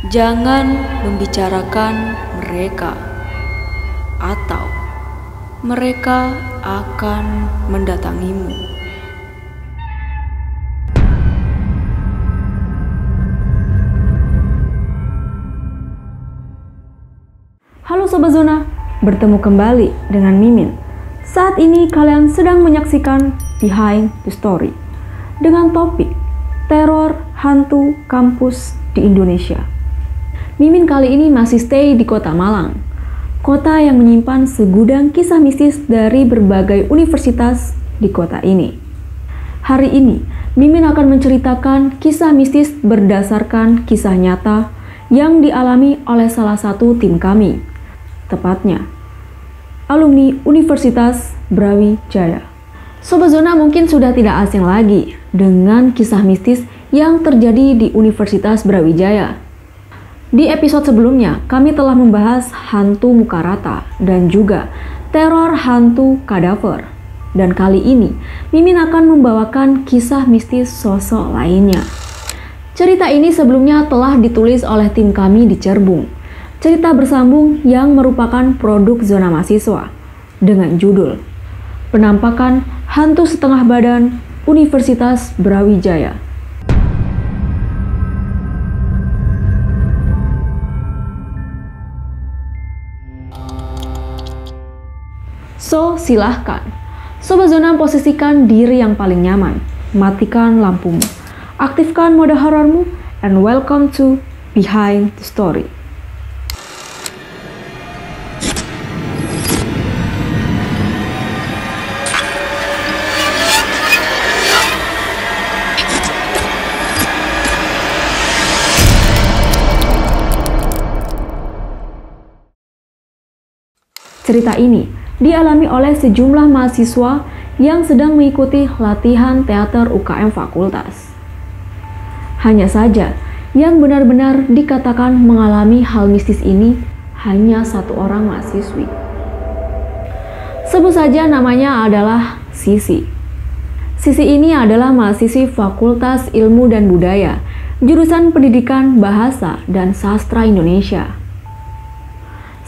Jangan membicarakan mereka, atau mereka akan mendatangimu. Halo Sobat Zona, bertemu kembali dengan Mimin. Saat ini kalian sedang menyaksikan Behind the Story dengan topik teror hantu kampus di Indonesia. Mimin kali ini masih stay di kota Malang, kota yang menyimpan segudang kisah mistis dari berbagai universitas di kota ini. Hari ini, Mimin akan menceritakan kisah mistis berdasarkan kisah nyata yang dialami oleh salah satu tim kami, tepatnya alumni Universitas Brawijaya. Sobat Zona mungkin sudah tidak asing lagi dengan kisah mistis yang terjadi di Universitas Brawijaya. Di episode sebelumnya, kami telah membahas hantu muka rata dan juga teror hantu kadaver. Dan kali ini, Mimin akan membawakan kisah mistis sosok lainnya. Cerita ini sebelumnya telah ditulis oleh tim kami di Cerbung. Cerita bersambung yang merupakan produk Zona Mahasiswa dengan judul Penampakan Hantu Setengah Badan Universitas Brawijaya. So, silahkan. Sobat Zona posisikan diri yang paling nyaman. Matikan lampumu. Aktifkan mode horormu. And welcome to Behind the Story. Cerita ini dialami oleh sejumlah mahasiswa yang sedang mengikuti latihan teater UKM fakultas. Hanya saja, yang benar-benar dikatakan mengalami hal mistis ini hanya satu orang mahasiswi. Sebut saja namanya adalah Sisi. Sisi ini adalah mahasiswi Fakultas Ilmu dan Budaya, jurusan Pendidikan Bahasa dan Sastra Indonesia.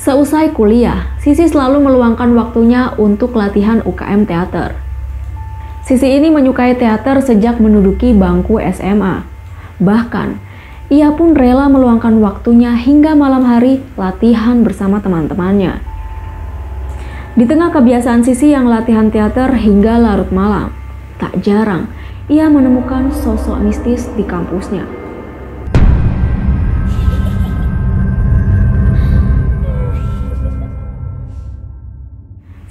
Seusai kuliah, Sisi selalu meluangkan waktunya untuk latihan UKM teater. Sisi ini menyukai teater sejak menduduki bangku SMA. Bahkan, ia pun rela meluangkan waktunya hingga malam hari latihan bersama teman-temannya. Di tengah kebiasaan Sisi yang latihan teater hingga larut malam, tak jarang ia menemukan sosok mistis di kampusnya.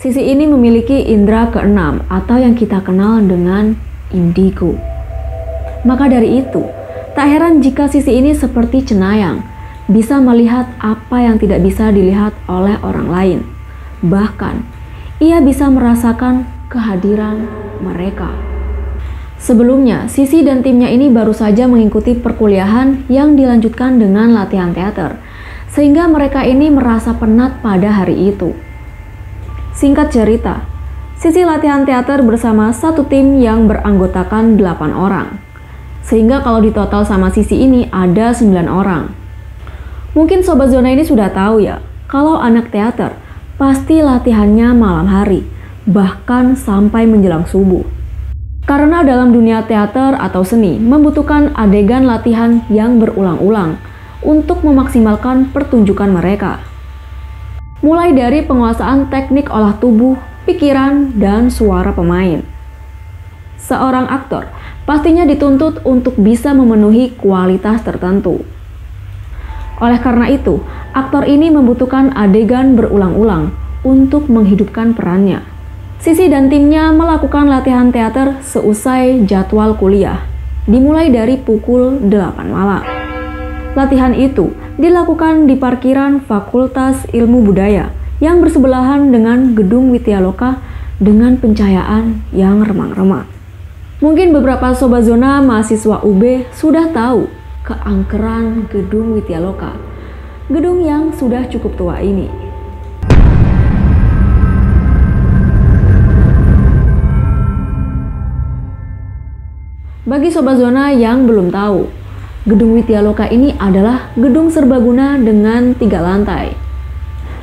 Sisi ini memiliki indera keenam atau yang kita kenal dengan indigo. Maka dari itu, tak heran jika Sisi ini seperti cenayang, bisa melihat apa yang tidak bisa dilihat oleh orang lain. Bahkan, ia bisa merasakan kehadiran mereka. Sebelumnya, Sisi dan timnya ini baru saja mengikuti perkuliahan yang dilanjutkan dengan latihan teater, sehingga mereka ini merasa penat pada hari itu. Singkat cerita, Sisi latihan teater bersama satu tim yang beranggotakan 8 orang. Sehingga kalau ditotal sama Sisi ini ada 9 orang. Mungkin Sobat Zona ini sudah tahu ya, kalau anak teater pasti latihannya malam hari, bahkan sampai menjelang subuh. Karena dalam dunia teater atau seni membutuhkan adegan latihan yang berulang-ulang untuk memaksimalkan pertunjukan mereka. Mulai dari penguasaan teknik olah tubuh, pikiran, dan suara pemain. Seorang aktor pastinya dituntut untuk bisa memenuhi kualitas tertentu. Oleh karena itu, aktor ini membutuhkan adegan berulang-ulang untuk menghidupkan perannya. Sisi dan timnya melakukan latihan teater seusai jadwal kuliah, dimulai dari pukul 8 malam. Latihan itu dilakukan di parkiran Fakultas Ilmu Budaya yang bersebelahan dengan Gedung Wityaloka dengan pencahayaan yang remang-remang. Mungkin beberapa Sobat Zona mahasiswa UB sudah tahu keangkeran Gedung Wityaloka, gedung yang sudah cukup tua ini. Bagi Sobat Zona yang belum tahu, Gedung Widyaloka ini adalah gedung serbaguna dengan 3 lantai.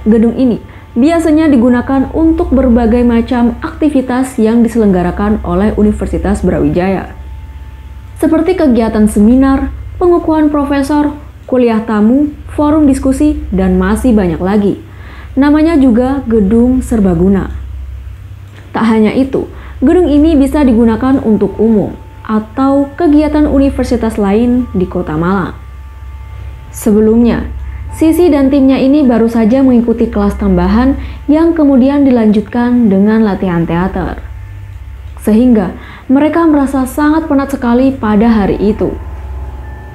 Gedung ini biasanya digunakan untuk berbagai macam aktivitas yang diselenggarakan oleh Universitas Brawijaya. Seperti kegiatan seminar, pengukuhan profesor, kuliah tamu, forum diskusi, dan masih banyak lagi. Namanya juga gedung serbaguna. Tak hanya itu, gedung ini bisa digunakan untuk umum atau kegiatan universitas lain di Kota Malang. Sebelumnya, Sisi dan timnya ini baru saja mengikuti kelas tambahan yang kemudian dilanjutkan dengan latihan teater. Sehingga mereka merasa sangat penat sekali pada hari itu.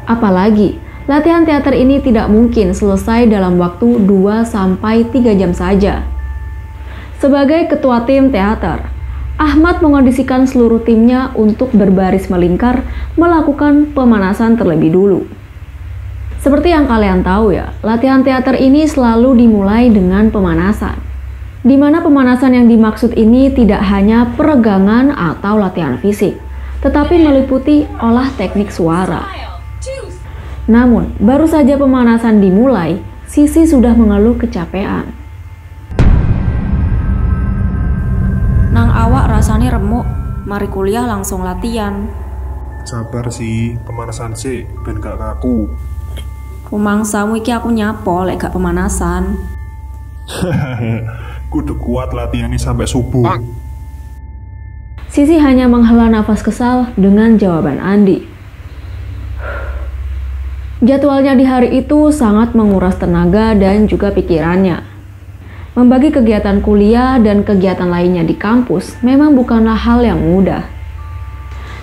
Apalagi, latihan teater ini tidak mungkin selesai dalam waktu 2-3 jam saja. Sebagai ketua tim teater, Ahmad mengondisikan seluruh timnya untuk berbaris melingkar melakukan pemanasan terlebih dulu. Seperti yang kalian tahu ya, latihan teater ini selalu dimulai dengan pemanasan. Di mana pemanasan yang dimaksud ini tidak hanya peregangan atau latihan fisik, tetapi meliputi olah teknik suara. Namun, baru saja pemanasan dimulai, Sisi sudah mengeluh kecapean. Nang awak rasanya remuk, mari kuliah langsung latihan. Sabar sih, pemanasan sih, ben gak kaku. Rumangsamu iki aku nyapo lek gak pemanasan. Kudu kuat latihannya sampai subuh. Sisi hanya menghela nafas kesal dengan jawaban Andi. Jadwalnya di hari itu sangat menguras tenaga dan juga pikirannya. Membagi kegiatan kuliah dan kegiatan lainnya di kampus memang bukanlah hal yang mudah.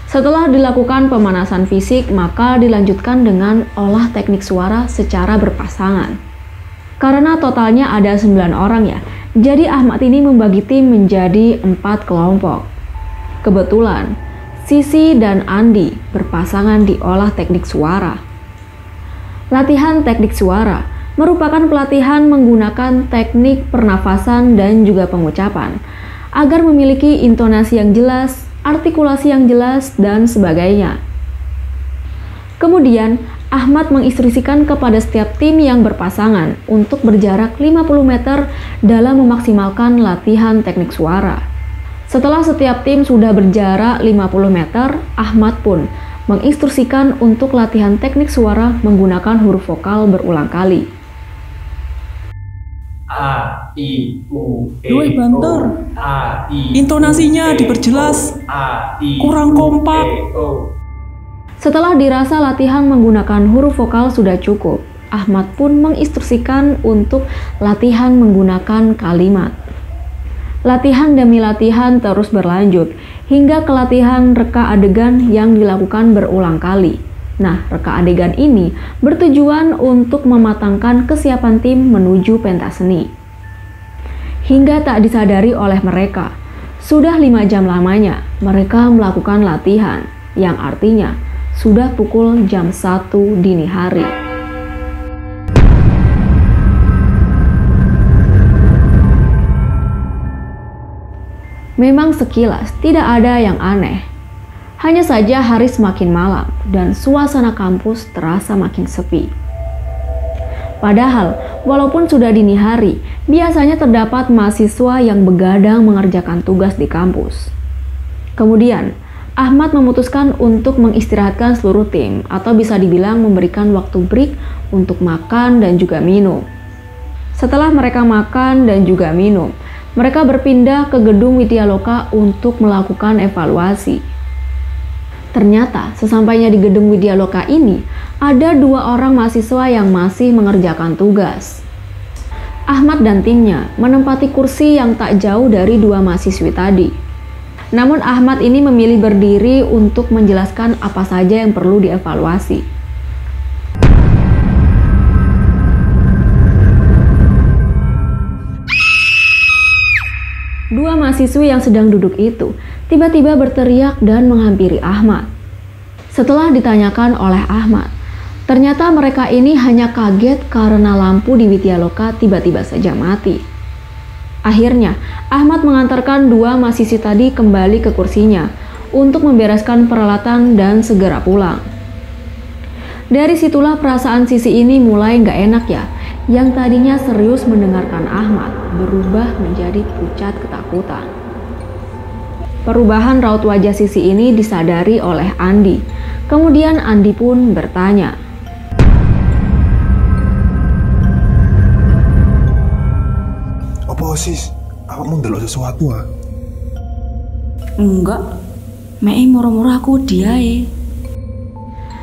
Setelah dilakukan pemanasan fisik, maka dilanjutkan dengan olah teknik suara secara berpasangan. Karena totalnya ada 9 orang ya, jadi Ahmad ini membagi tim menjadi 4 kelompok. Kebetulan, Sisi dan Andi berpasangan di olah teknik suara. Latihan teknik suara merupakan pelatihan menggunakan teknik pernafasan dan juga pengucapan agar memiliki intonasi yang jelas, artikulasi yang jelas, dan sebagainya. Kemudian, Ahmad menginstruksikan kepada setiap tim yang berpasangan untuk berjarak 50 meter dalam memaksimalkan latihan teknik suara. Setelah setiap tim sudah berjarak 50 meter, Ahmad pun menginstruksikan untuk latihan teknik suara menggunakan huruf vokal berulang kali. A, I, U, E, Doi banter. O, A, I, Intonasinya U, E, diperjelas. O, A, I, Kurang kompak. U, E, O. Setelah dirasa latihan menggunakan huruf vokal sudah cukup, Ahmad pun menginstruksikan untuk latihan menggunakan kalimat. Latihan demi latihan terus berlanjut hingga ke latihan reka adegan yang dilakukan berulang kali. Nah, reka adegan ini bertujuan untuk mematangkan kesiapan tim menuju pentas seni. Hingga tak disadari oleh mereka, sudah 5 jam lamanya mereka melakukan latihan, yang artinya sudah pukul jam 1 dini hari. Memang sekilas tidak ada yang aneh. Hanya saja hari semakin malam dan suasana kampus terasa makin sepi. Padahal, walaupun sudah dini hari, biasanya terdapat mahasiswa yang begadang mengerjakan tugas di kampus. Kemudian, Ahmad memutuskan untuk mengistirahatkan seluruh tim, atau bisa dibilang memberikan waktu break untuk makan dan juga minum. Setelah mereka makan dan juga minum, mereka berpindah ke gedung Widyaloka untuk melakukan evaluasi. Ternyata, sesampainya di gedung Widyaloka ini, ada 2 orang mahasiswa yang masih mengerjakan tugas. Ahmad dan timnya menempati kursi yang tak jauh dari 2 mahasiswi tadi. Namun Ahmad ini memilih berdiri untuk menjelaskan apa saja yang perlu dievaluasi. Dua mahasiswi yang sedang duduk itu tiba-tiba berteriak dan menghampiri Ahmad. Setelah ditanyakan oleh Ahmad, ternyata mereka ini hanya kaget karena lampu di Widyaloka tiba-tiba saja mati. Akhirnya, Ahmad mengantarkan 2 mahasiswi tadi kembali ke kursinya untuk membereskan peralatan dan segera pulang. Dari situlah perasaan Sisi ini mulai nggak enak ya. Yang tadinya serius mendengarkan Ahmad berubah menjadi pucat ketakutan. Perubahan raut wajah Sisi ini disadari oleh Andi. Kemudian Andi pun bertanya, Apa sis? Awakmu ndelok sesuatu ah? Enggak, mei moro-moro aku diae.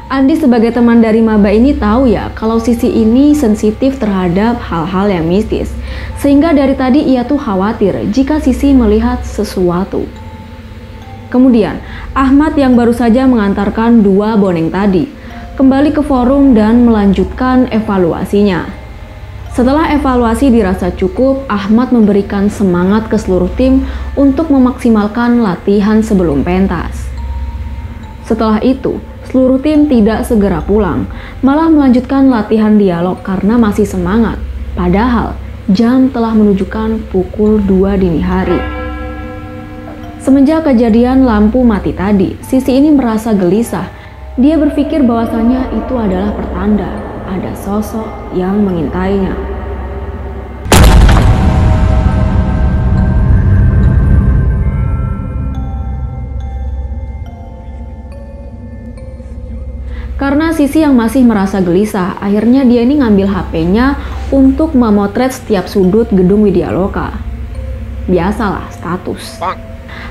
Andi sebagai teman dari maba ini tahu ya kalau Sisi ini sensitif terhadap hal-hal yang mistis. Sehingga dari tadi ia tuh khawatir jika Sisi melihat sesuatu. Kemudian Ahmad yang baru saja mengantarkan 2 boneng tadi kembali ke forum dan melanjutkan evaluasinya. Setelah evaluasi dirasa cukup, Ahmad memberikan semangat ke seluruh tim untuk memaksimalkan latihan sebelum pentas. Setelah itu, seluruh tim tidak segera pulang, malah melanjutkan latihan dialog karena masih semangat. Padahal, jam telah menunjukkan pukul 2 dini hari. Semenjak kejadian lampu mati tadi, Sisi ini merasa gelisah. Dia berpikir bahwasanya itu adalah pertanda ada sosok yang mengintainya. Karena Sisi yang masih merasa gelisah, akhirnya dia ini ngambil HP-nya untuk memotret setiap sudut gedung Widyaloka. Biasalah, status.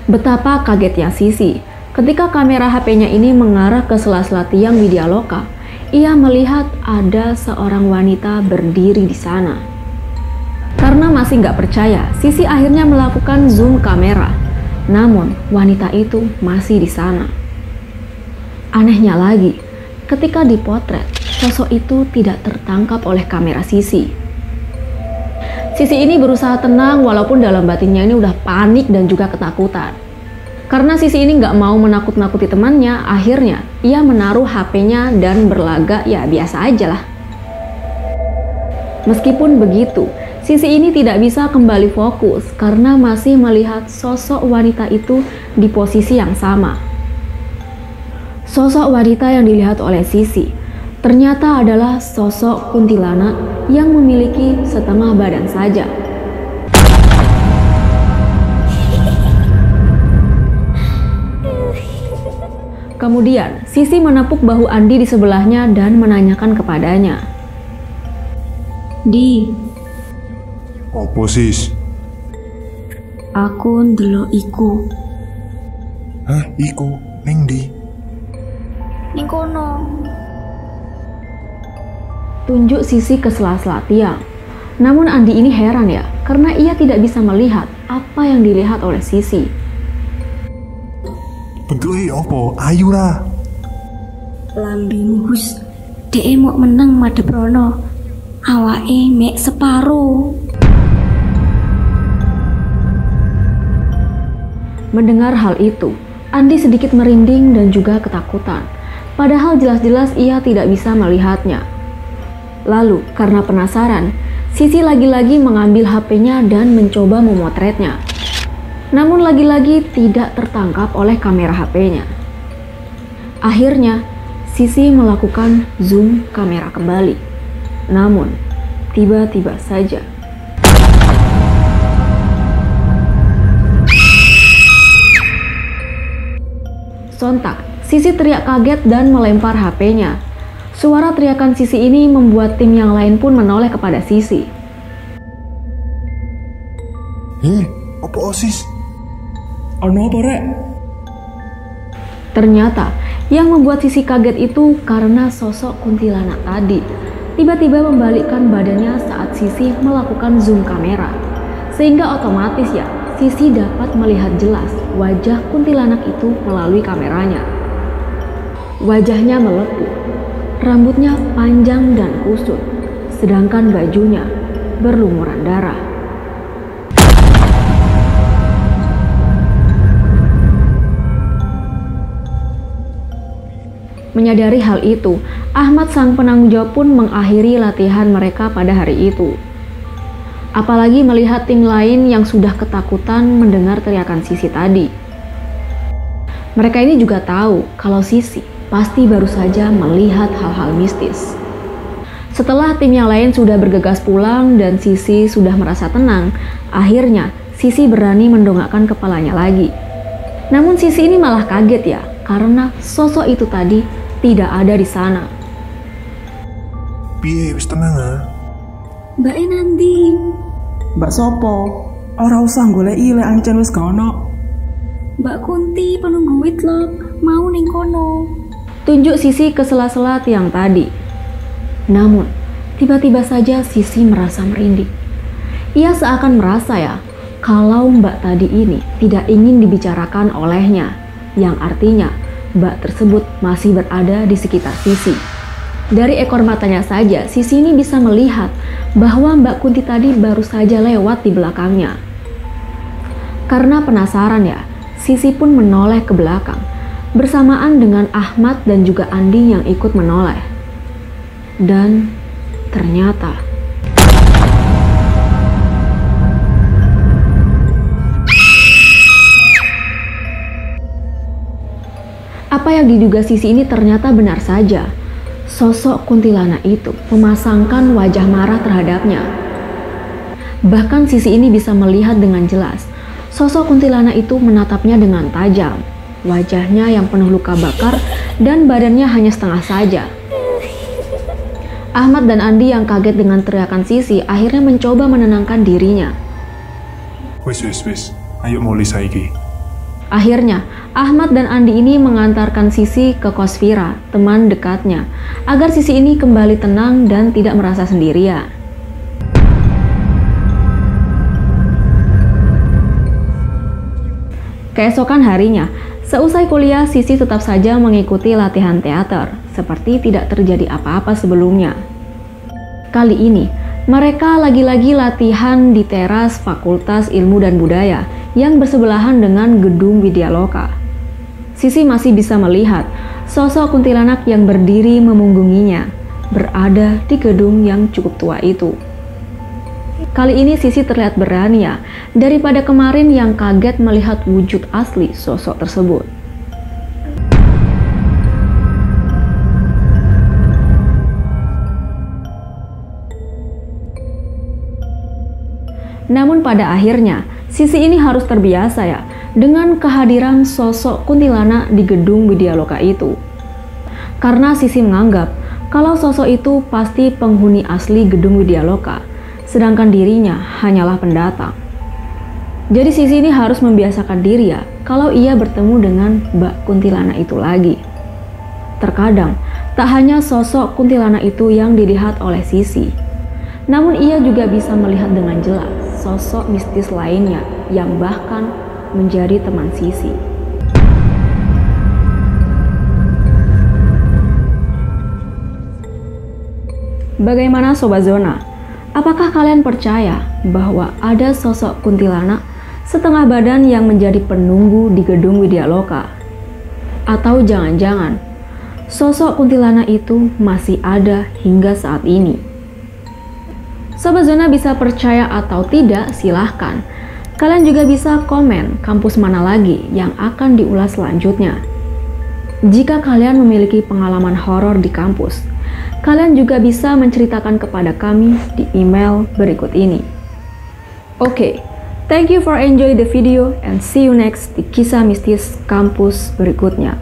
Betapa kagetnya Sisi ketika kamera HP-nya ini mengarah ke sela-sela tiang Widyaloka. Ia melihat ada seorang wanita berdiri di sana. Karena masih nggak percaya, Sisi akhirnya melakukan zoom kamera. Namun, wanita itu masih di sana. Anehnya lagi, ketika dipotret, sosok itu tidak tertangkap oleh kamera Sisi. Sisi ini berusaha tenang walaupun dalam batinnya ini udah panik dan juga ketakutan. Karena Sisi ini nggak mau menakut-nakuti temannya, akhirnya ia menaruh HP-nya dan berlagak ya biasa aja lah. Meskipun begitu, Sisi ini tidak bisa kembali fokus karena masih melihat sosok wanita itu di posisi yang sama. Sosok wanita yang dilihat oleh Sisi ternyata adalah sosok kuntilanak yang memiliki setengah badan saja. Kemudian, Sisi menepuk bahu Andi di sebelahnya dan menanyakan kepadanya. Di, Apa sis? aku ndelok iku. Hah? Iku? Ning ndi? Ning kono. Tunjuk Sisi ke sela-sela tiang. Namun Andi ini heran ya, karena ia tidak bisa melihat apa yang dilihat oleh Sisi. Bentuknya apa? Ayu lah. Lambimu hus, dhek mau meneng madhep rono. Awake mek separo. Mendengar hal itu, Andi sedikit merinding dan juga ketakutan. Padahal jelas-jelas ia tidak bisa melihatnya. Lalu, karena penasaran, Sisi lagi-lagi mengambil HP-nya dan mencoba memotretnya. Namun lagi-lagi tidak tertangkap oleh kamera HP-nya. Akhirnya, Sisi melakukan zoom kamera kembali. Namun, tiba-tiba saja sontak, Sisi teriak kaget dan melempar HP-nya. Suara teriakan Sisi ini membuat tim yang lain pun menoleh kepada Sisi. Apa sis? Ono apa rek? Ternyata, yang membuat Sisi kaget itu karena sosok kuntilanak tadi tiba-tiba membalikkan badannya saat Sisi melakukan zoom kamera. Sehingga otomatis ya, Sisi dapat melihat jelas wajah kuntilanak itu melalui kameranya. Wajahnya melepuh, rambutnya panjang dan kusut, sedangkan bajunya berlumuran darah. Menyadari hal itu, Ahmad sang penanggung jawab pun mengakhiri latihan mereka pada hari itu. Apalagi melihat tim lain yang sudah ketakutan mendengar teriakan Sisi tadi. Mereka ini juga tahu kalau Sisi pasti baru saja melihat hal-hal mistis. Setelah tim yang lain sudah bergegas pulang dan Sisi sudah merasa tenang, akhirnya Sisi berani mendongakkan kepalanya lagi. Namun Sisi ini malah kaget ya, karena sosok itu tadi tidak ada di sana. Piye, wis tenang ah. Mbak Nandi. Mbak Sopo? Ora usah goleki lek ancen wis gak ono. Mbak Kunti penunggu Whitlock mau ning kono. Tunjuk Sisi ke sela-sela tiang tadi. Namun, tiba-tiba saja Sisi merasa merinding. Ia seakan merasa ya, kalau Mbak tadi ini tidak ingin dibicarakan olehnya, yang artinya Mbak tersebut masih berada di sekitar Sisi. Dari ekor matanya saja, Sisi ini bisa melihat bahwa Mbak Kunti tadi baru saja lewat di belakangnya. Karena penasaran ya, Sisi pun menoleh ke belakang, bersamaan dengan Ahmad dan juga Andi yang ikut menoleh. Dan ternyata apa yang diduga Sisi ini ternyata benar saja. Sosok kuntilanak itu memasangkan wajah marah terhadapnya. Bahkan Sisi ini bisa melihat dengan jelas sosok kuntilanak itu menatapnya dengan tajam. Wajahnya yang penuh luka bakar dan badannya hanya setengah saja. Ahmad dan Andi yang kaget dengan teriakan Sisi akhirnya mencoba menenangkan dirinya. Wis. Ayo mulai saiki. Akhirnya, Ahmad dan Andi ini mengantarkan Sisi ke kos Vira, teman dekatnya, agar Sisi ini kembali tenang dan tidak merasa sendirian. Keesokan harinya, seusai kuliah, Sisi tetap saja mengikuti latihan teater, seperti tidak terjadi apa-apa sebelumnya. Kali ini, mereka lagi-lagi latihan di teras Fakultas Ilmu dan Budaya yang bersebelahan dengan gedung Widyaloka. Sisi masih bisa melihat sosok kuntilanak yang berdiri memunggunginya, berada di gedung yang cukup tua itu. Kali ini Sisi terlihat berani ya, daripada kemarin yang kaget melihat wujud asli sosok tersebut. Namun pada akhirnya, Sisi ini harus terbiasa ya, dengan kehadiran sosok kuntilanak di gedung Widyaloka itu. Karena Sisi menganggap, kalau sosok itu pasti penghuni asli gedung Widyaloka, sedangkan dirinya hanyalah pendatang. Jadi Sisi ini harus membiasakan diri ya, kalau ia bertemu dengan Mbak Kuntilanak itu lagi. Terkadang, tak hanya sosok kuntilanak itu yang dilihat oleh Sisi, namun ia juga bisa melihat dengan jelas sosok mistis lainnya yang bahkan menjadi teman Sisi. Bagaimana Sobat Zona? Apakah kalian percaya bahwa ada sosok kuntilanak setengah badan yang menjadi penunggu di gedung Widyaloka? Atau jangan-jangan sosok kuntilanak itu masih ada hingga saat ini? Sobat Zona bisa percaya atau tidak, silahkan. Kalian juga bisa komen kampus mana lagi yang akan diulas selanjutnya. Jika kalian memiliki pengalaman horor di kampus, kalian juga bisa menceritakan kepada kami di email berikut ini. Oke, thank you for enjoy the video and see you next di kisah mistis kampus berikutnya.